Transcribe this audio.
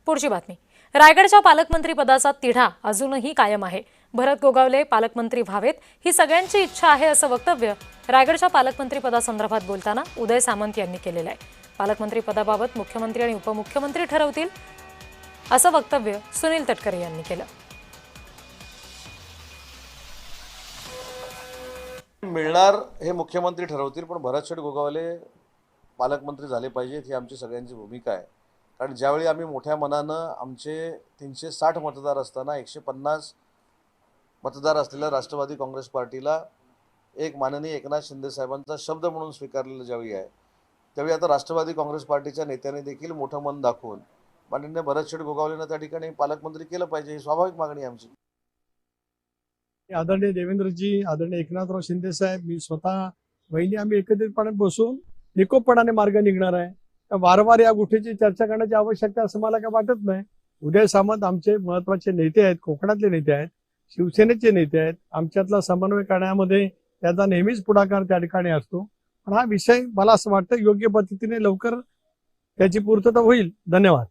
पुढची बातमी. रायगडच्या पालकमंत्री पदाचा तिढा अजूनही कायम आहे. भरत गोगावले पालकमंत्री व्हावेत ही सगळ्यांची इच्छा आहे असं वक्तव्य रायगडच्या पालकमंत्री पदासंदर्भात बोलताना उदय सामंत यांनी केलेलं आहे. पालकमंत्री पदाबाबत मुख्यमंत्री आणि उपमुख्यमंत्री ठरवतील असं वक्तव्य सुनील तटकरे यांनी केलं. मिळणार हे मुख्यमंत्री ठरवतील, पण भरतशेठ गोगावले पालकमंत्री झाले पाहिजेत ही आमची सगळ्यांची भूमिका आहे. कारण ज्यावेळी आम्ही मोठ्या मनानं आमचे 360 मतदार असताना 150 मतदार असलेल्या राष्ट्रवादी काँग्रेस पार्टीला एक माननीय एकनाथ शिंदे साहेबांचा शब्द म्हणून स्वीकारलेलं ज्यावेळी आहे, त्यावेळी आता राष्ट्रवादी काँग्रेस पार्टीच्या नेत्यांनी देखील मोठं मन दाखवून माननीय भरतशेठ गोगावलेंना त्या ठिकाणी पालकमंत्री केलं पाहिजे ही स्वाभाविक मागणी आहे आमची. आदरणीय देवेंद्रजी, आदरणीय एकनाथराव शिंदे साहेब, मी स्वतः वहिनी आम्ही एकत्रितपणे बसून निकोपपणाने मार्ग निघणार आहे. वारंवार या गोष्टीची चर्चा करण्याची आवश्यकता असं मला काय वाटत नाही. उदय सामंत आमचे महत्वाचे नेते आहेत, कोकणातले नेते आहेत, शिवसेनेचे नेते आहेत. आमच्यातला समन्वय करण्यामध्ये त्याचा नेहमीच पुढाकार त्या ठिकाणी असतो. पण हा विषय मला असं वाटतं योग्य पद्धतीने लवकर त्याची पूर्तता होईल. धन्यवाद.